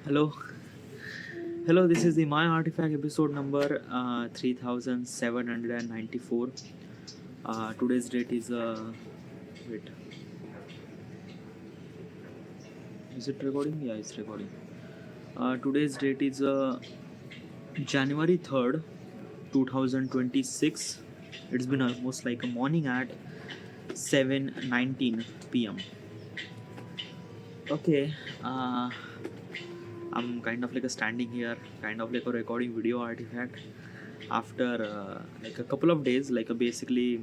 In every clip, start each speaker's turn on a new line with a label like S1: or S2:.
S1: Hello, hello. This is the My Artifact episode number 3794. Today's date is wait, is it recording? Yeah, it's recording. Today's date is January 3rd, 2026. It's been almost like a morning at 7:19 p.m. Okay, I'm kind of like a standing here, kind of like a recording video artifact after like a couple of days, like a basically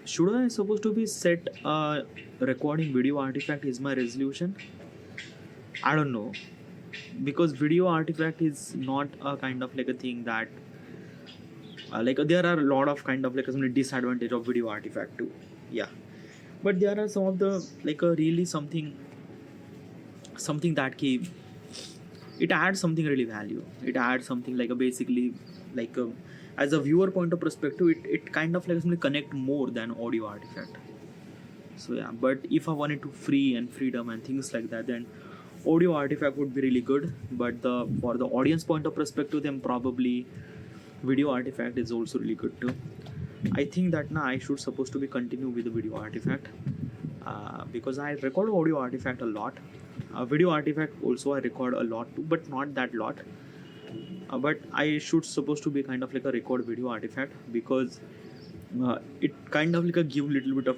S1: should I supposed to be set recording video artifact is my resolution. I don't know, because video artifact is not a kind of like a thing that like there are a lot of kind of like some disadvantage of video artifact too. Yeah, but there are some of the like a really something that keep it adds something really value. It adds something like a basically like a, as a viewer point of perspective, it kind of like something connect more than audio artifact. So yeah, but if I wanted to free and freedom and things like that, then audio artifact would be really good. But the for the audience point of perspective, then probably video artifact is also really good too. I think that now I should supposed to be continue with the video artifact because I record audio artifact a lot. Video artifact also I record a lot too, but not that lot. But I should supposed to be kind of like a record video artifact because it kind of like a give little bit of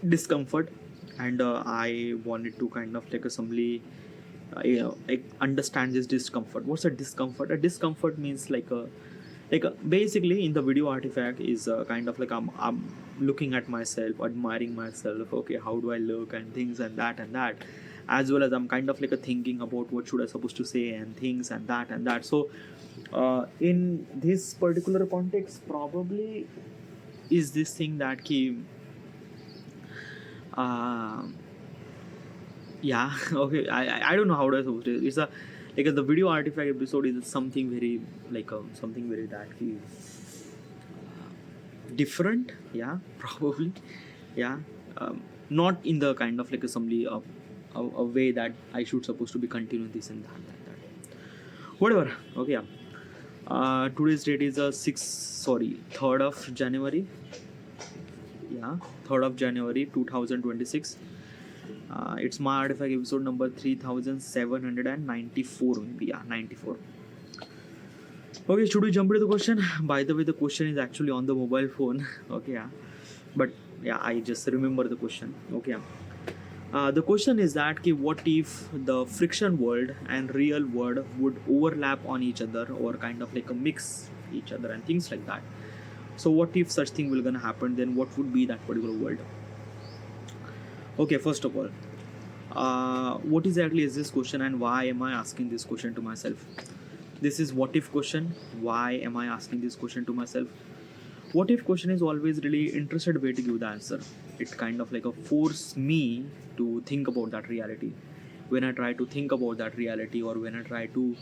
S1: discomfort, and I wanted to kind of like a somebly like understand this discomfort. What's a discomfort? A discomfort means like a basically in the video artifact is kind of like I'm looking at myself, admiring myself. Okay, how do I look and things and that, as well as I'm kind of like a thinking about what should I supposed to say and things and that. So in this particular context, probably is this thing that came. Uh, yeah, okay. I don't know how to supposed to. It's a like the video artifact episode is something very like something very that different. Yeah, probably. Yeah, not in the kind of like a somebody a way that I should supposed to be continuing this and that. Whatever. Okay. Yeah. Today's date is 3rd of January. Yeah, 3rd of January 2026. It's my artifact episode number 3794 maybe. Yeah, 94. Okay, should we jump into the question? By the way, the question is actually on the mobile phone. Okay, yeah, but yeah, I just remember the question. Okay, yeah. The question is that what if the friction world and real world would overlap on each other or kind of like a mix each other and things like that. So what if such thing will gonna happen? Then what would be that particular world? Okay, first of all, what exactly is this question and why am I asking this question to myself? This is what if question. Why am I asking this question to myself? What if question is always really interested way to give the answer. It kind of like a force me to think about that reality. When I try to think about that reality or when I try to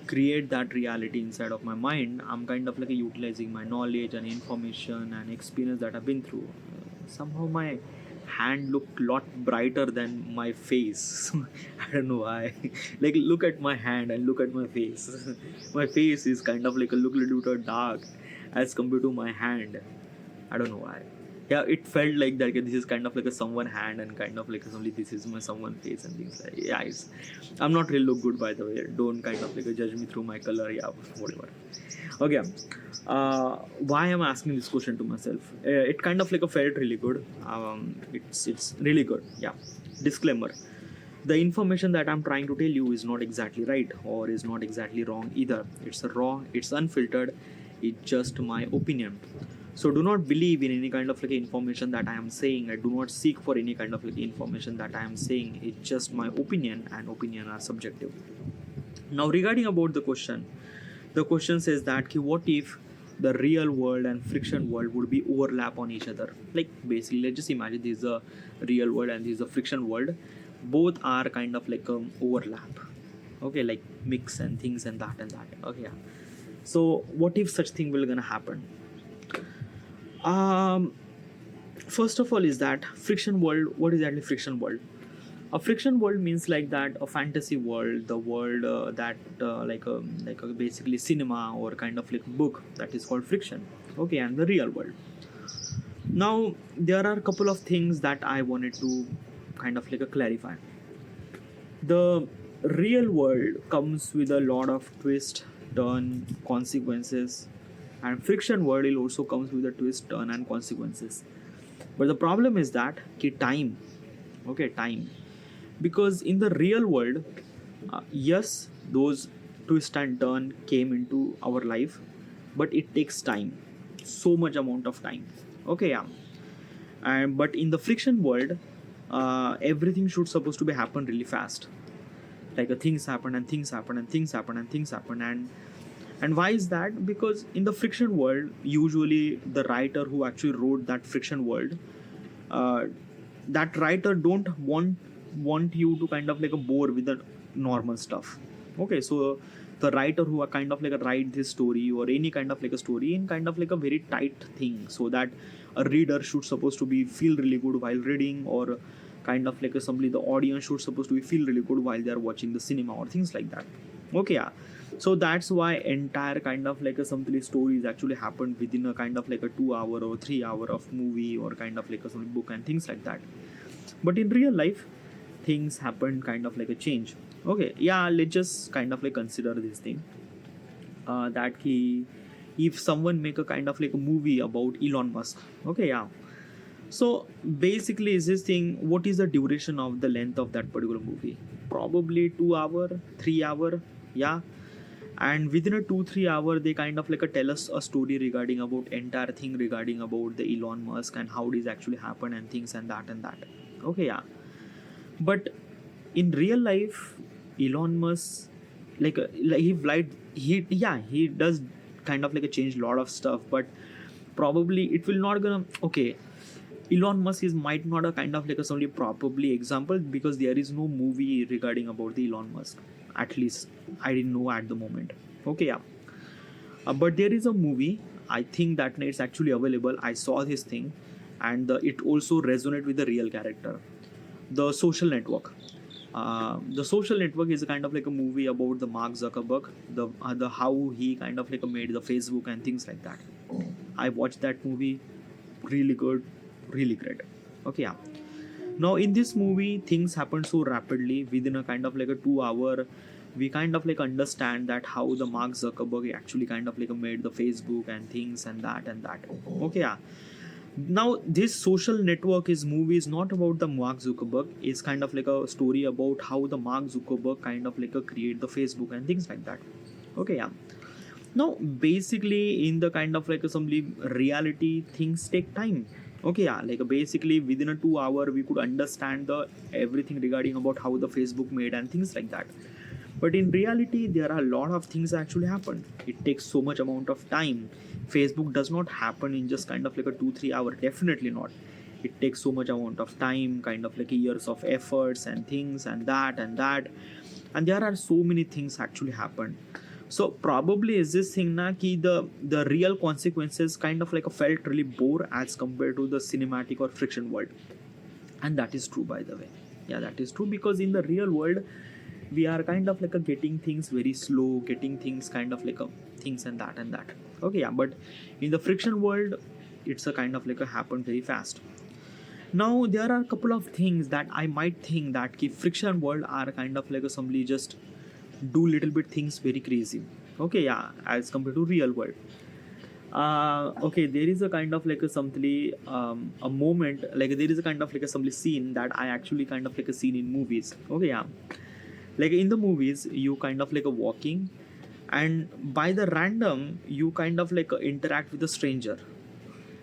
S1: create that reality inside of my mind, I'm kind of like utilizing my knowledge and information and experience that I've been through. Somehow my hand look lot brighter than my face. I don't know why. Like look at my hand and look at my face. My face is kind of like a look little bit dark as compared to my hand. I don't know why. Yeah, it felt like that. This is kind of like a someone hand and kind of like somebody. This is my someone face and things like. Yeah, I'm not really look good by the way. Don't kind of like judge me through my color. Yeah, whatever. Okay. Why am I asking this question to myself? It kind of like a felt really good. It's really good. Yeah. Disclaimer: the information that I'm trying to tell you is not exactly right or is not exactly wrong either. It's raw. It's unfiltered. It's just my opinion. So do not believe in any kind of like information that I am saying. I do not seek for any kind of like information that I am saying. It's just my opinion, and opinion are subjective. Now regarding about the question says that what if the real world and friction world would be overlap on each other? Like basically, let's just imagine this is a real world and this is a friction world. Both are kind of like overlap. Okay, like mix and things and that. Okay, yeah. So what if such thing will gonna happen? First of all, is that friction world. What is actually friction world? A friction world means like that a fantasy world, the world that like a basically cinema or kind of like book that is called friction. Okay, and the real world. Now there are a couple of things that I wanted to kind of like clarify. The real world comes with a lot of twist, turn, consequences, and friction world it also comes with a twist, turn, and consequences. But the problem is that time. Okay, time, because in the real world, yes, those twist and turn came into our life, but it takes time, so much amount of time. Okay, yeah. And but in the friction world, everything should supposed to be happen really fast. Like things happen and things happen and things happen and things happen. And why is that? Because in the friction world, usually the writer who actually wrote that friction world, uh, that writer don't want you to kind of like a bore with the normal stuff. Okay, so the writer who are kind of like a write this story or any kind of like a story in kind of like a very tight thing, so that a reader should supposed to be feel really good while reading, or kind of like a, simply the audience should supposed to be feel really good while they are watching the cinema or things like that. Okay, yeah. So that's why entire kind of like a something stories actually happened within a kind of like a 2 hour or 3 hour of movie or kind of like a some book and things like that. But in real life, things happen kind of like a change. Okay, yeah, let's just kind of like consider this thing, that he, if someone make a kind of like a movie about Elon Musk. Okay, yeah. So basically is this thing, what is the duration of the length of that particular movie? Probably 2 hour, 3 hour. Yeah. And within a 2 3 hour they kind of like a tell us a story regarding about entire thing regarding about the Elon Musk and how this actually happened and things and that and that. Okay, yeah. But in real life, Elon Musk, like he lied, he, yeah, he does kind of like a change lot of stuff, but probably it will not gonna, okay, Elon Musk is might not a kind of like a solely probably example, because there is no movie regarding about the Elon Musk. At least I didn't know at the moment. Okay, yeah. But there is a movie. I think that it's actually available. I saw this thing, and it also resonated with the real character. The Social Network. The Social Network is a kind of like a movie about the Mark Zuckerberg, the how he kind of like made the Facebook and things like that. I watched that movie, really good, really great. Okay, yeah. Now in this movie, things happen so rapidly within a kind of like a 2 hour. We kind of like understand that how the Mark Zuckerberg actually kind of like made the Facebook and things and that and that. Okay, yeah. Now this Social Network is movie is not about the Mark Zuckerberg. It's kind of like a story about how the Mark Zuckerberg kind of like create the Facebook and things like that. Okay, yeah. Now basically in the kind of like a some reality, things take time. Okay, yeah, like basically within a 2 hour we could understand the everything regarding about how the Facebook made and things like that. But in reality, there are a lot of things actually happen. It takes so much amount of time. Facebook does not happen in just kind of like a 2 3 hour. Definitely not. It takes so much amount of time, kind of like years of efforts and things and that and that. And there are so many things actually happen. So probably is this thing na ki the real consequences kind of like felt really bore as compared to the cinematic or friction world. And that is true, by the way. Yeah, that is true, because in the real world we are kind of like getting things very slow, getting things kind of like things and that and that. Okay, yeah. But in the friction world, it's a kind of like a happen very fast. Now there are a couple of things that I might think that ki friction world are kind of like a somebody just do little bit things very crazy. Okay, yeah, as compared to real world. Okay, there is a kind of like a something a moment, like there is a kind of like a some scene that I actually kind of like a scene in movies. Okay, yeah. Like in the movies you kind of like a walking, and by the random you kind of like interact with a stranger,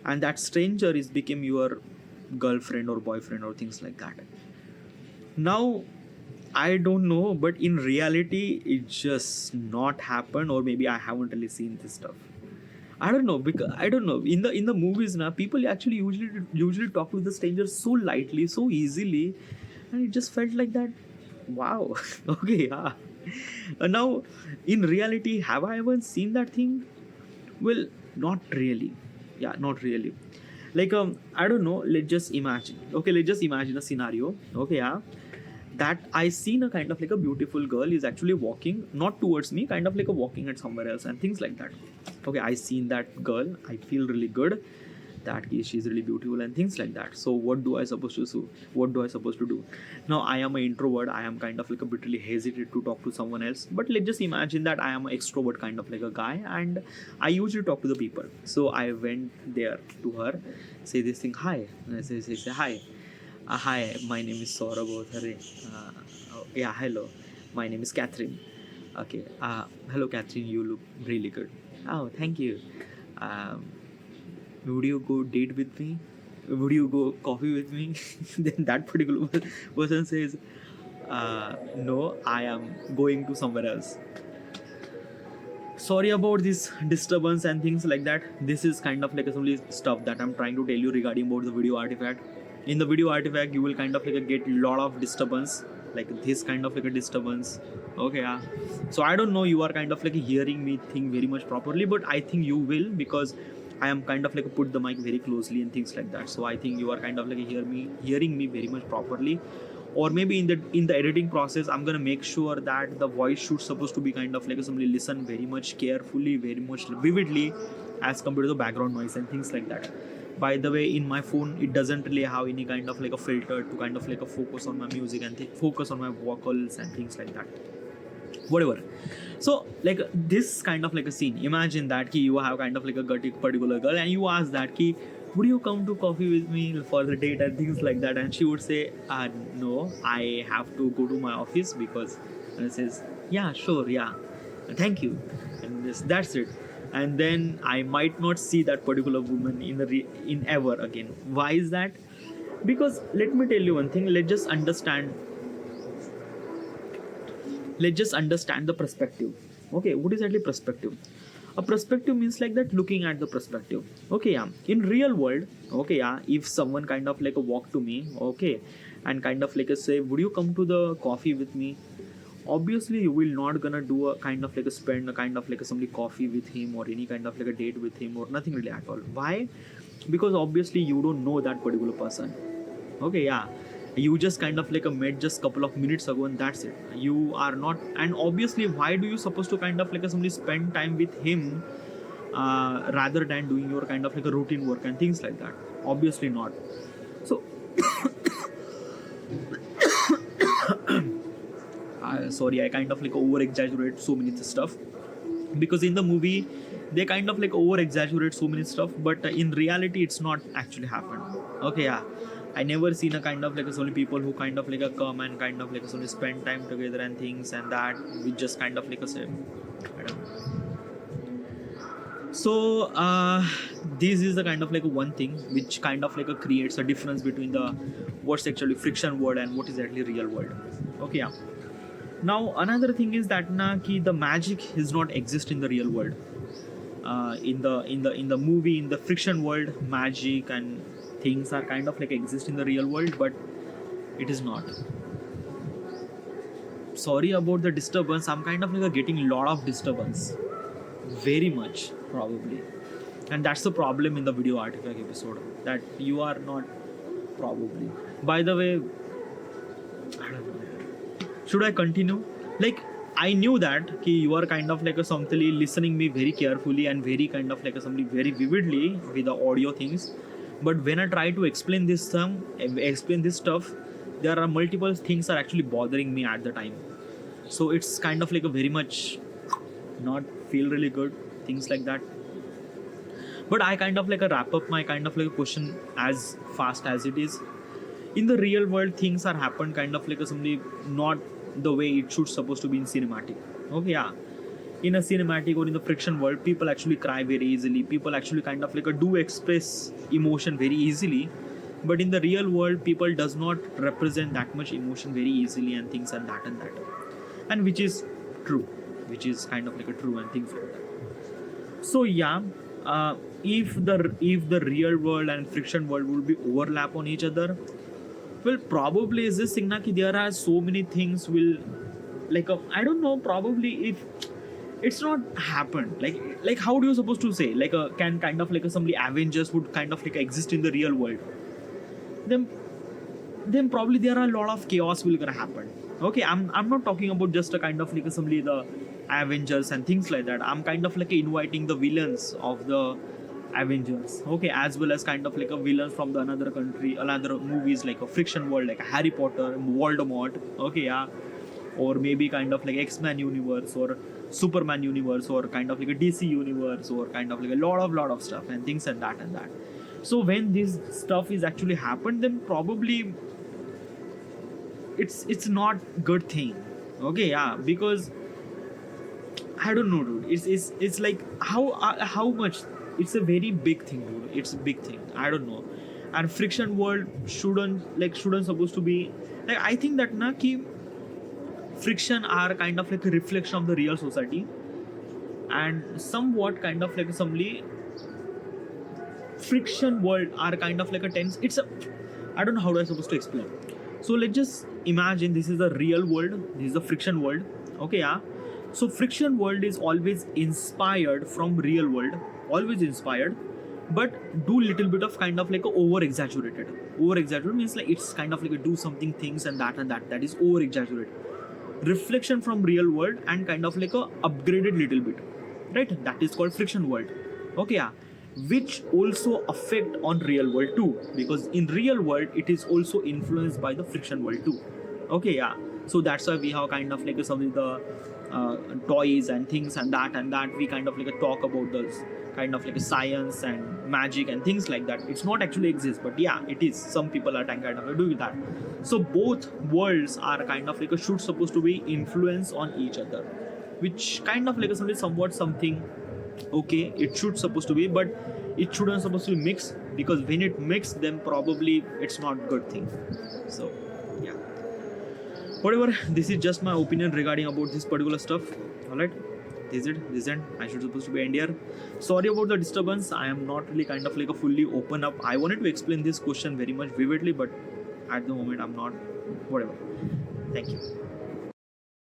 S1: and that stranger is become your girlfriend or boyfriend or things like that. Now I don't know, but in reality it just not happen, or maybe I haven't really seen this stuff. I don't know, because I don't know, in the movies now people actually usually talk to the strangers so lightly, so easily, and it just felt like that. Wow. Okay, yeah. Now in reality, have I ever seen that thing? Well, not really. Yeah, not really. Like I don't know, let's just imagine. Okay, let's just imagine a scenario. Okay, yeah. that I seen a kind of like a beautiful girl is actually walking not towards me, kind of like a walking at somewhere else and things like that. Okay, I seen that girl, I feel really good that she's really beautiful and things like that. So what do I supposed to do? What do I supposed to do? Now I am an introvert. I am kind of like a bit really hesitant to talk to someone else. But let's just imagine that I am an extrovert kind of like a guy, and I usually talk to the people. So I went there to her, say this thing, hi, and I say hi. Hi, my name is Saurabh Odhare. Yeah, hello. My name is Catherine. Okay. Hello, Catherine. You look really good. Oh, thank you. Um, would you go date with me? Would you go coffee with me? Then that particular person says, no, I am going to somewhere else. Sorry about this disturbance and things like that. This is kind of like some stuff that I'm trying to tell you regarding about the video artifact. In the video artifact, you will kind of like get lot of disturbance, like this kind of like a disturbance. Okay, yeah. So I don't know, you are kind of like hearing me think very much properly, but I think you will, because I am kind of like put the mic very closely and things like that. So I think you are kind of like hearing me very much properly. Or maybe in the editing process, I'm gonna make sure that the voice should supposed to be kind of like somebody listen very much carefully, very much vividly, as compared to the background noise and things like that. By the way, in my phone, it doesn't really have any kind of like a filter to kind of like a focus on my music and focus on my vocals and things like that. Whatever. So like this kind of like a scene, imagine that ki you have kind of like a particular girl and you ask that ki, would you come to coffee with me for the date and things like that, and she would say, no, I have to go to my office because, and it says, yeah, sure, yeah, thank you, and that's it. And then I might not see that particular woman in ever again. Why is that? Because let me tell you one thing, let's just understand the perspective. Okay, what is actually perspective? A perspective means like that, looking at the perspective. Okay, yeah, in real world, okay, yeah, if someone kind of like a walk to me, okay, and kind of like a say, would you come to the coffee with me? Obviously you will not gonna do a kind of like a spend a kind of like a somebody coffee with him or any kind of like a date with him or nothing really at all. Why? Because obviously you don't know that particular person. Okay, yeah, you just kind of like a met just couple of minutes ago and that's it. You are not, and obviously why do you supposed to kind of like a somebody spend time with him rather than doing your kind of like a routine work and things like that? Obviously not. So sorry, I kind of like over exaggerate so many stuff, because in the movie they kind of like over exaggerate so many stuff, but in reality it's not actually happened. Okay, yeah, I never seen a kind of like only people who kind of like a come and kind of like only spend time together and things, and that we just kind of like a say, I don't know. So this is the kind of like one thing which kind of like creates a difference between the what's actually friction world and what is actually real world. Okay, yeah. Now another thing is that the magic is not exist in the real world. In the movie, in the friction world, magic and things are kind of like exist in the real world, but it is not. Sorry about the disturbance. I'm kind of like getting a lot of disturbance, very much probably, and that's the problem in the video artifact episode, that you are not probably. By the way, I don't know. Should I continue? Like, I knew that you are kind of like a something listening me very carefully and very kind of like a somebody very vividly with the audio things. But when I try to explain this stuff, there are multiple things are actually bothering me at the time. So it's kind of like a very much not feel really good, things like that. But I kind of like a wrap up my kind of like a question as fast as it is. In the real world, things are happen kind of like a somebody not the way it should supposed to be in cinematic. Okay, yeah, in a cinematic or in the friction world, people actually cry very easily, people actually kind of like do express emotion very easily, but in the real world people does not represent that much emotion very easily and things and that, and which is true, which is kind of like a true and things like that. So yeah, if the real world and friction world will be overlap on each other, well, probably is this thing na ki there are so many things will like I don't know, probably if it's not happened, like how do you supposed to say like can kind of like somebody Avengers would kind of like exist in the real world, then then probably there are a lot of chaos will gonna happen. Okay, I'm not talking about just a kind of like simply the Avengers and things like that. I'm kind of like inviting the villains of the Avengers, okay, as well as kind of like a villains from the another country, another movies like a fiction world, like a Harry Potter, Voldemort, okay, yeah, or maybe kind of like X-Men universe or Superman universe or kind of like a DC universe or kind of like a lot of stuff and things and that and that. So when this stuff is actually happened, then probably it's not good thing, okay, yeah, because I don't know, dude. It's like how much. It's a very big thing, dude. It's a big thing. I don't know. And friction world shouldn't supposed to be like, I think that na ki friction are kind of like a reflection of the real society, and somewhat kind of like somely friction world are kind of like a tense. It's a, I don't know how do I supposed to explain. So let's just imagine this is a real world. This is a friction world. Okay, yeah. So friction world is always inspired from real world, always inspired, but do little bit of kind of like a over exaggerated. Over exaggerated means like it's kind of like a do something things and that that is over exaggerated. Reflection from real world and kind of like a upgraded little bit, right? That is called friction world. Okay, yeah. Which also affect on real world too, because in real world it is also influenced by the friction world too. Okay, yeah. So that's why we have kind of like some of the toys and things and that we kind of like talk about those kind of like science and magic and things like that. It's not actually exist, but yeah, it is. Some people are kind of doing that. So both worlds are kind of like should supposed to be influence on each other, which kind of like somewhat something okay. It should supposed to be, but it shouldn't supposed to be mixed, because when it mixed, then probably it's not good thing. So yeah. Whatever, this is just my opinion regarding about this particular stuff. Alright, this is it. I should supposed to be end here. Sorry about the disturbance. I am not really kind of like a fully open up. I wanted to explain this question very much vividly, but at the moment I'm not. Whatever. Thank you.